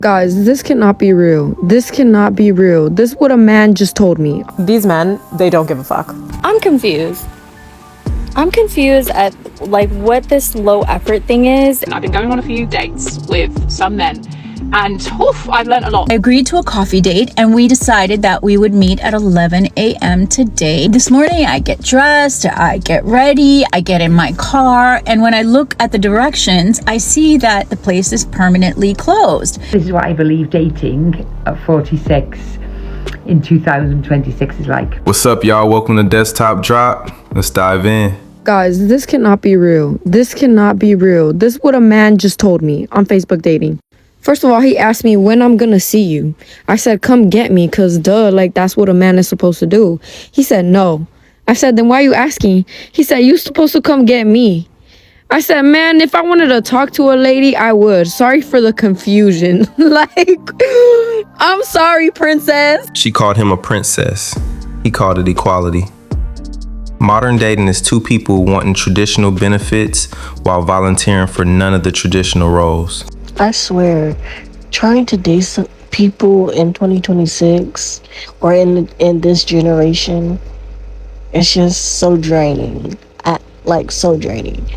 Guys, this cannot be real. This cannot be real. This is what a man just told me. These men, they don't give a fuck. I'm confused. I'm confused at what this low effort thing is. I've been going on a few dates with some men and I've learned a lot. I agreed to a coffee date and we decided that we would meet at 11 a.m. today. This morning I get dressed, I get ready, I get in my car, and when I look at the directions, I see that the place is permanently closed. This is what I believe dating at 46 in 2026 is like. What's up, y'all? Welcome to Desktop Drop. Let's dive in. Guys, this cannot be real. This cannot be real. This is what a man just told me on Facebook dating. First of all, he asked me when I'm gonna see you. I said, come get me, cause that's what a man is supposed to do. He said, no. I said, then why are you asking? He said, you supposed to come get me. I said, man, if I wanted to talk to a lady, I would. Sorry for the confusion. I'm sorry, princess. She called him a princess. He called it equality. Modern dating is two people wanting traditional benefits while volunteering for none of the traditional roles. I swear, trying to date some people in 2026 or in this generation, it's just so draining. So draining.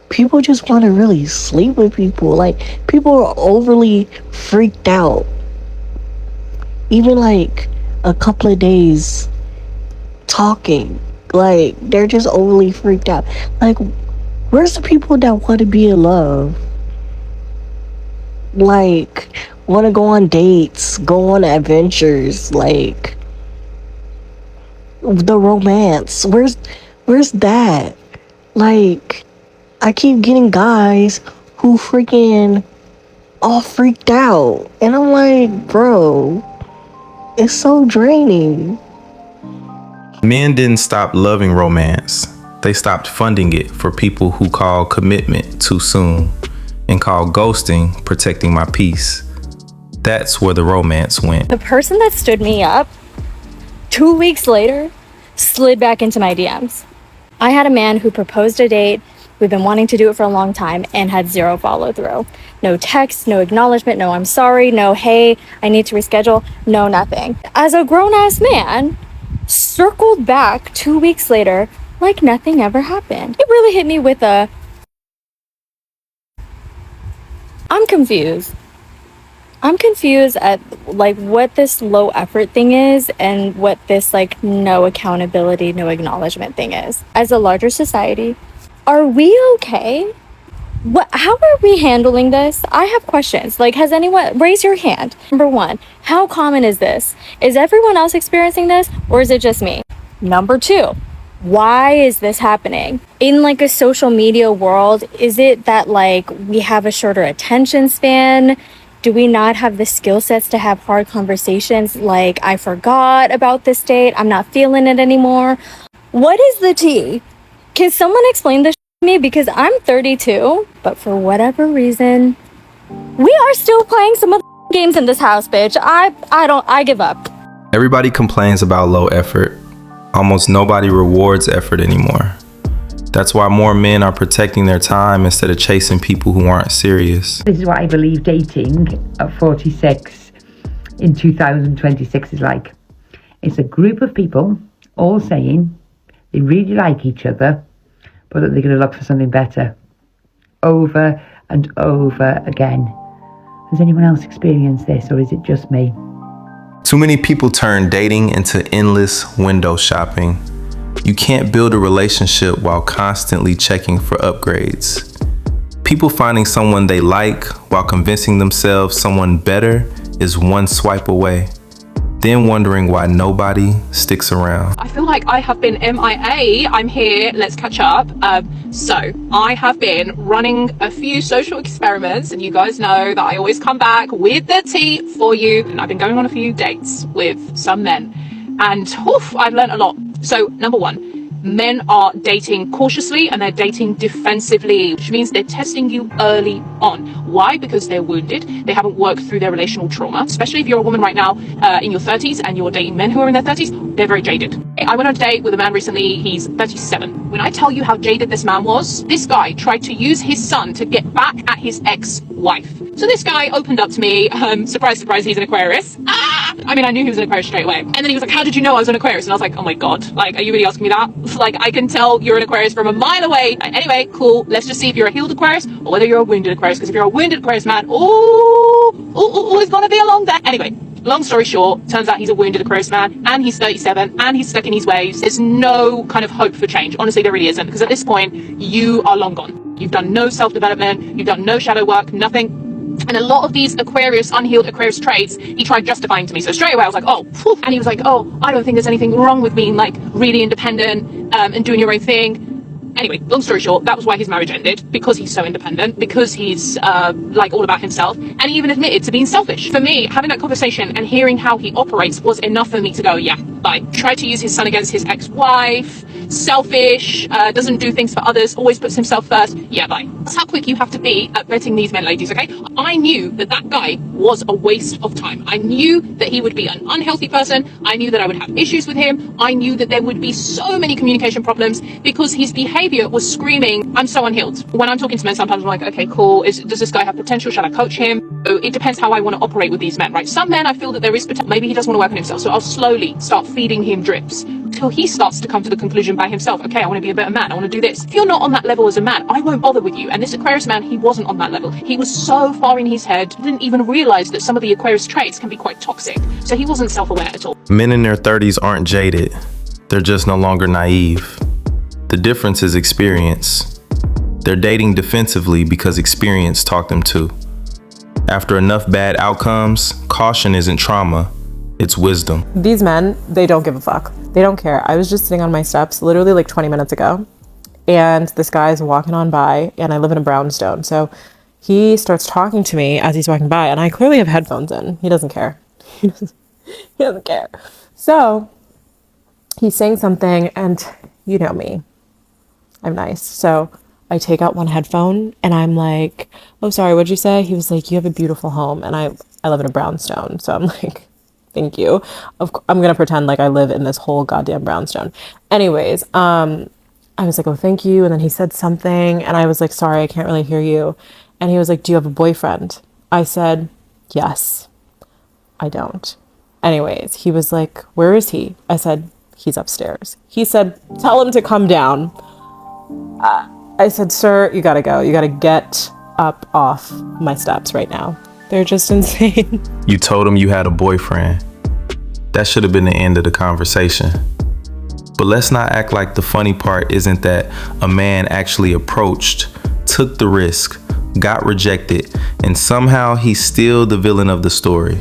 People just want to really sleep with people. People are overly freaked out. Even a couple of days talking, they're just overly freaked out. Where's the people that want to be in love? Want to go on dates, go on adventures, the romance. Where's that? I keep getting guys who freaking all freaked out. And I'm like, bro, it's so draining. Men didn't stop loving romance. They stopped funding it for people who call commitment too soon and call ghosting protecting my peace. That's where the romance went. The person that stood me up 2 weeks later slid back into my DMs. I had a man who proposed a date. We've been wanting to do it for a long time and had zero follow through. No text, no acknowledgement, no I'm sorry, no hey, I need to reschedule, no nothing. As a grown-ass man, circled back 2 weeks later like nothing ever happened. It really hit me with a... I'm confused. I'm confused at what this low effort thing is and what this no accountability, no acknowledgement thing is. As a larger society, are we okay? How are we handling this? I have questions. Has anyone... Raise your hand. Number one, how common is this? Is everyone else experiencing this or is it just me? Number two, why is this happening? In a social media world, is it that we have a shorter attention span? Do we not have the skill sets to have hard conversations I forgot about this date, I'm not feeling it anymore? What is the tea? Can someone explain this to me? Because I'm 32, but for whatever reason, we are still playing some of the games in this house, bitch. I give up. Everybody complains about low effort. Almost nobody rewards effort anymore. That's why more men are protecting their time instead of chasing people who aren't serious. This is what I believe dating at 46 in 2026 is like. It's a group of people all saying they really like each other, but that they're going to look for something better over and over again. Has anyone else experienced this, or is it just me? Too many people turn dating into endless window shopping. You can't build a relationship while constantly checking for upgrades. People finding someone they like while convincing themselves someone better is one swipe away, then wondering why nobody sticks around. I feel like I have been MIA. I'm here, let's catch up. So I have been running a few social experiments and you guys know that I always come back with the tea for you. And I've been going on a few dates with some men and I've learned a lot. So number one, Men are dating cautiously and they're dating defensively, which means they're testing you early on. Why? Because they're wounded. They haven't worked through their relational trauma. Especially if you're a woman right now in your 30s and you're dating men who are in their 30s, they're very jaded. I went on a date with a man recently. He's 37. When I tell you how jaded this man was, this guy tried to use his son to get back at his ex-wife. So this guy opened up to me. Surprise, surprise, he's an Aquarius. I mean, I knew he was an Aquarius straight away. And then he was like, how did you know I was an Aquarius? And I was like, oh my God, like, are you really asking me that? Like, I can tell you're an Aquarius from a mile away. Anyway, cool. Let's just see if you're a healed Aquarius or whether you're a wounded Aquarius. Because if you're a wounded Aquarius, man, it's gonna be a long day. Anyway, long story short, turns out he's a wounded Aquarius man, and he's 37, and he's stuck in his ways. There's no kind of hope for change. Honestly, there really isn't. Because at this point, you are long gone. You've done no self-development. You've done no shadow work, nothing. And a lot of these Aquarius, unhealed Aquarius traits, he tried justifying to me. So straight away I was like, oh, phew. And he was like, oh, I don't think there's anything wrong with being like really independent and doing your own thing. Anyway, long story short, that was why his marriage ended, because he's so independent, because he's like all about himself, and he even admitted to being selfish. For me, having that conversation and hearing how he operates was enough for me to go, yeah, bye. Tried to use his son against his ex-wife, selfish, doesn't do things for others, always puts himself first, yeah, bye. That's how quick you have to be at vetting these men, ladies, okay? I knew that that guy was a waste of time. I knew that he would be an unhealthy person. I knew that I would have issues with him. I knew that there would be so many communication problems because his behavior was screaming, I'm so unhealed. When I'm talking to men, sometimes I'm like, okay, cool. Does this guy have potential? Shall I coach him? So it depends how I want to operate with these men, right? Some men, I feel that there is potential. Maybe he doesn't want to work on himself. So I'll slowly start feeding him drips until he starts to come to the conclusion by himself, okay, I want to be a better man. I want to do this. If you're not on that level as a man, I won't bother with you. And this Aquarius man, he wasn't on that level. He was so far in his head, didn't even realize that some of the Aquarius traits can be quite toxic. So he wasn't self-aware at all. Men in their 30s aren't jaded. They're just no longer naive. The difference is experience. They're dating defensively because experience taught them to. After enough bad outcomes, caution isn't trauma, it's wisdom. These men, they don't give a fuck. They don't care. I was just sitting on my steps literally like 20 minutes ago, and this guy's walking on by, and I live in a brownstone. So he starts talking to me as he's walking by, and I clearly have headphones in. He doesn't care. He doesn't care. So he's saying something, and you know me, I'm nice. So I take out one headphone and I'm like, oh, sorry, what'd you say? He was like, you have a beautiful home. And I live in a brownstone. So I'm like, thank you. I'm going to pretend like I live in this whole goddamn brownstone. Anyways, I was like, oh, thank you. And then he said something and I was like, sorry, I can't really hear you. And he was like, do you have a boyfriend? I said, yes, I don't. Anyways, he was like, where is he? I said, he's upstairs. He said, tell him to come down. I said, sir, you gotta go. You gotta get up off my steps right now. They're just insane. You told him you had a boyfriend. That should have been the end of the conversation. But let's not act like the funny part isn't that a man actually approached, took the risk, got rejected, and somehow he's still the villain of the story.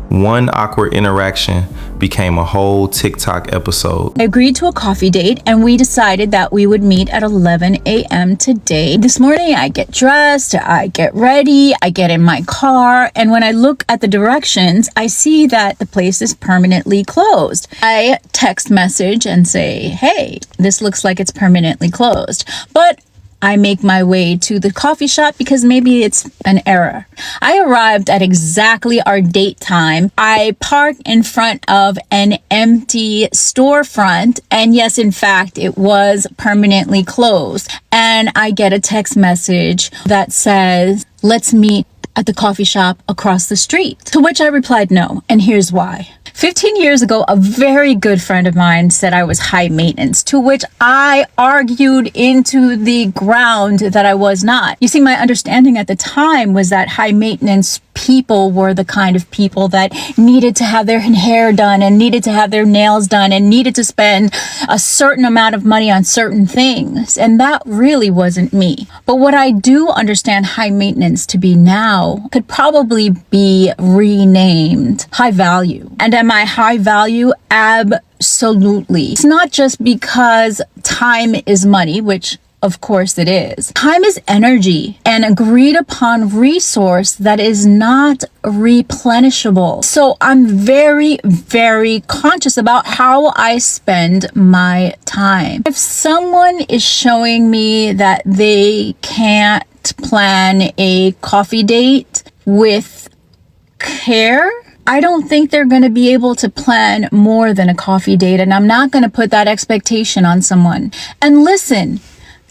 One awkward interaction became a whole TikTok episode. I agreed to a coffee date and we decided that we would meet at 11 a.m. today. This morning I get dressed, I get ready, I get in my car, and when I look at the directions, I see that the place is permanently closed. I text message and say, hey, this looks like it's permanently closed. But I make my way to the coffee shop because maybe it's an error. I arrived at exactly our date time. I park in front of an empty storefront. And yes, in fact, it was permanently closed. And I get a text message that says, let's meet at the coffee shop across the street. To which I replied no. And here's why. 15 years ago, a very good friend of mine said I was high maintenance, to which I argued into the ground that I was not. You see, my understanding at the time was that high maintenance people were the kind of people that needed to have their hair done and needed to have their nails done and needed to spend a certain amount of money on certain things. And that really wasn't me. But what I do understand high maintenance to be now could probably be renamed high value. And am I high value? Absolutely. It's not just because time is money, which Of course it is. Time is energy, an agreed upon resource that is not replenishable. So I'm very, very conscious about how I spend my time. If someone is showing me that they can't plan a coffee date with care, I don't think they're going to be able to plan more than a coffee date, and I'm not going to put that expectation on someone. And listen,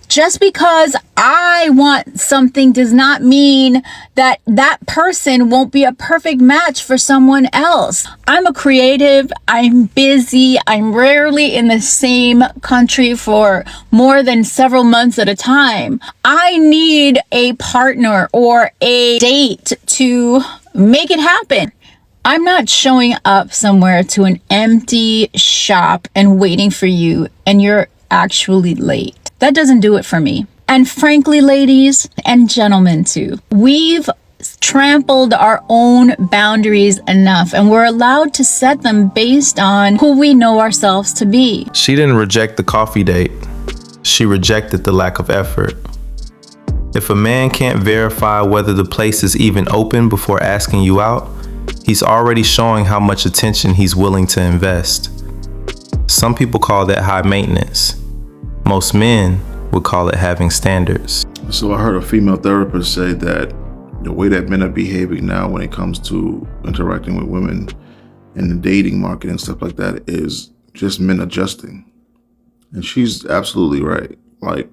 just because I want something does not mean that that person won't be a perfect match for someone else. I'm a creative, I'm busy, I'm rarely in the same country for more than several months at a time. I need a partner or a date to make it happen. I'm not showing up somewhere to an empty shop and waiting for you and you're actually late. That doesn't do it for me. And frankly, ladies and gentlemen too, we've trampled our own boundaries enough and we're allowed to set them based on who we know ourselves to be. She didn't reject the coffee date. She rejected the lack of effort. If a man can't verify whether the place is even open before asking you out, he's already showing how much attention he's willing to invest. Some people call that high maintenance. Most men would call it having standards. So I heard a female therapist say that the way that men are behaving now when it comes to interacting with women in the dating market and stuff like that is just men adjusting. And she's absolutely right. Like,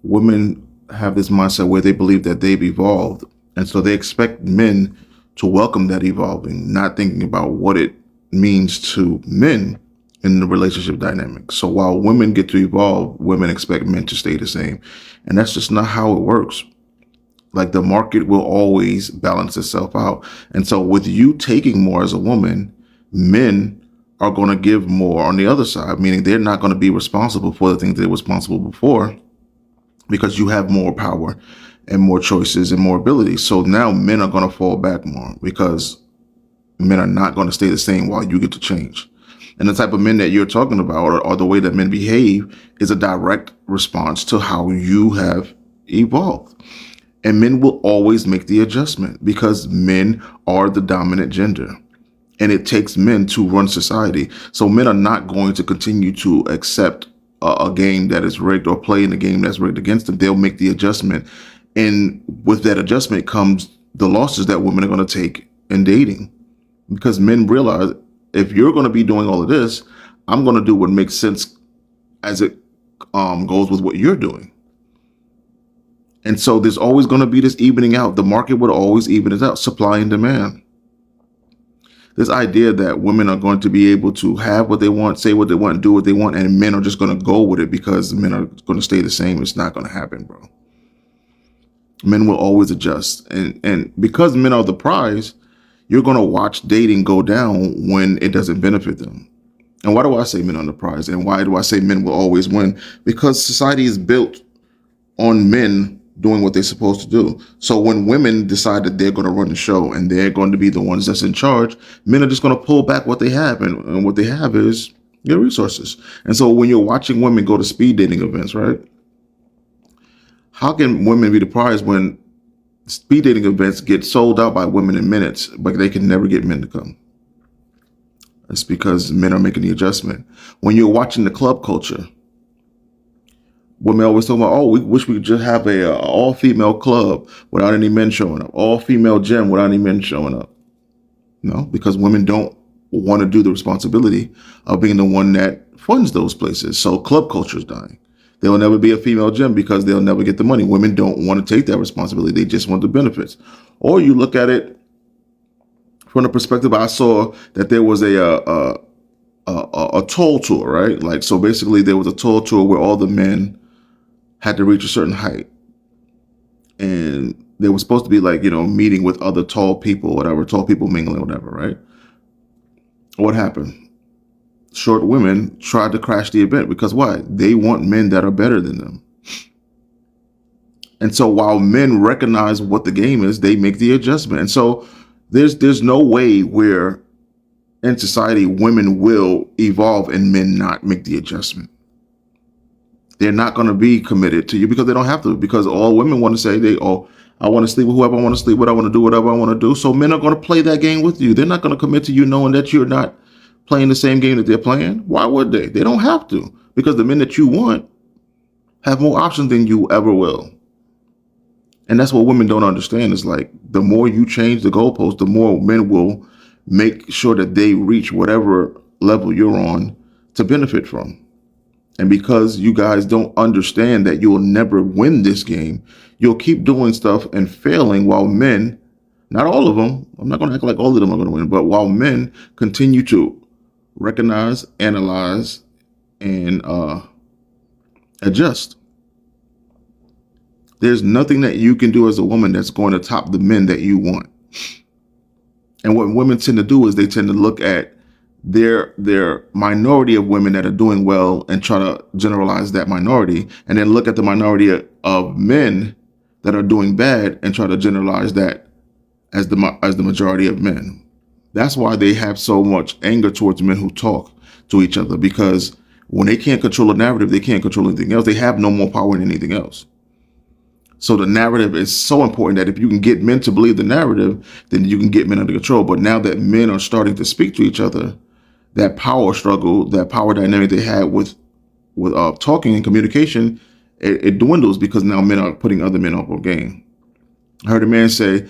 women have this mindset where they believe that they've evolved. And so they expect men to welcome that evolving, not thinking about what it means to men in the relationship dynamic. So while women get to evolve, women expect men to stay the same. And that's just not how it works. Like, the market will always balance itself out. And so with you taking more as a woman, men are going to give more on the other side, meaning they're not going to be responsible for the things they were responsible before because you have more power and more choices and more ability. So now men are going to fall back more because men are not going to stay the same while you get to change. And the type of men that you're talking about or the way that men behave is a direct response to how you have evolved. And men will always make the adjustment because men are the dominant gender. And it takes men to run society. So men are not going to continue to accept a game that is rigged or play in a game that's rigged against them. They'll make the adjustment. And with that adjustment comes the losses that women are going to take in dating. Because men realize, if you're going to be doing all of this, I'm going to do what makes sense as it goes with what you're doing. And so there's always going to be this evening out. The market would always even it out, supply and demand. This idea that women are going to be able to have what they want, say what they want, do what they want, and men are just going to go with it because men are going to stay the same. It's not going to happen, bro. Men will always adjust. And because men are the prize, you're going to watch dating go down when it doesn't benefit them. And why do I say men are the prize? And why do I say men will always win? Because society is built on men doing what they're supposed to do. So when women decide that they're going to run the show and they're going to be the ones that's in charge, men are just going to pull back what they have. And what they have is your resources. And so when you're watching women go to speed dating events, right? How can women be the prize when speed dating events get sold out by women in minutes, but they can never get men to come? It's because men are making the adjustment. When you're watching the club culture, women always talk about, oh, we wish we could just have a all-female club without any men showing up, all-female gym without any men showing up. No, because women don't want to do the responsibility of being the one that funds those places. So club culture is dying. There will never be a female gym because they'll never get the money. Women don't want to take that responsibility. They just want the benefits. Or you look at it from the perspective, I saw that there was a toll tour, right? Like, so basically there was a toll tour where all the men had to reach a certain height. And they were supposed to be like, meeting with other tall people, whatever, tall people mingling, whatever, right? What happened? Short women tried to crash the event because why? They want men that are better than them. And so while men recognize what the game is, they make the adjustment. And so there's no way where in society women will evolve and men not make the adjustment. They're not going to be committed to you because they don't have to, because all women want to say I want to sleep with whoever I want to sleep with. I want to do whatever I want to do. So men are going to play that game with you. They're not going to commit to you knowing that you're not playing the same game that they're playing. Why would they? They don't have to, because the men that you want have more options than you ever will. And that's what women don't understand. Is like, the more you change the goalpost, the more men will make sure that they reach whatever level you're on to benefit from. And because you guys don't understand that you will never win this game, you'll keep doing stuff and failing while men, not all of them, I'm not going to act like all of them are going to win, but while men continue to recognize, analyze, and adjust. There's nothing that you can do as a woman that's going to top the men that you want. And what women tend to do is they tend to look at their minority of women that are doing well and try to generalize that minority, and then look at the minority of men that are doing bad and try to generalize that as the majority of men. That's why they have so much anger towards men who talk to each other, because when they can't control a narrative, they can't control anything else. They have no more power than anything else. So the narrative is so important that if you can get men to believe the narrative, then you can get men under control. But now that men are starting to speak to each other, that power struggle, that power dynamic they had with talking and communication, it dwindles, because now men are putting other men up on game. I heard a man say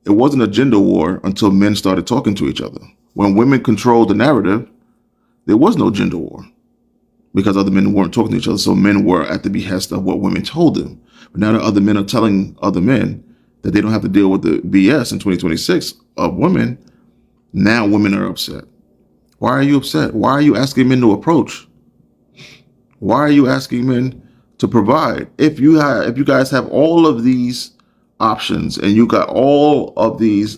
it wasn't a gender war until men started talking to each other. When women controlled the narrative, there was no gender war, because other men weren't talking to each other. So men were at the behest of what women told them. But now that other men are telling other men that they don't have to deal with the BS in 2026 of women, now women are upset. Why are you upset? Why are you asking men to approach? Why are you asking men to provide? If you guys have all of these options and you got all of these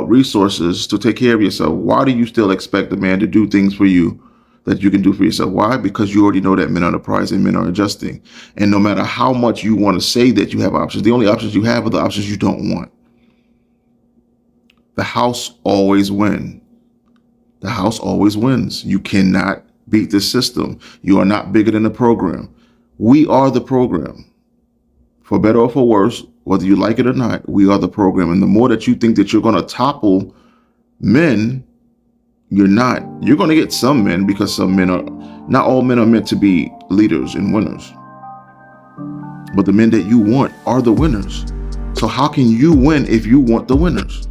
resources to take care of yourself, why do you still expect a man to do things for you that you can do for yourself? Why? Because you already know that men are the prize and men are adjusting. And no matter how much you want to say that you have options, the only options you have are the options you don't want. The house always wins. The house always wins. You cannot beat the system. You are not bigger than the program. We are the program. For better or for worse, whether you like it or not, we are the program. And the more that you think that you're going to topple men, you're not. You're going to get some men, because not all men are meant to be leaders and winners. But the men that you want are the winners. So how can you win if you want the winners?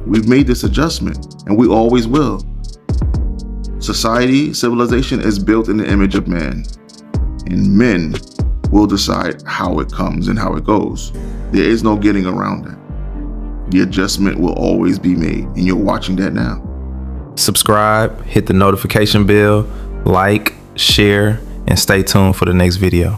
We've made this adjustment, and we always will. Society, civilization is built in the image of man, and men will decide how it comes and how it goes. There is no getting around that. The adjustment will always be made, and you're watching that now. Subscribe, hit the notification bell, like, share, and stay tuned for the next video.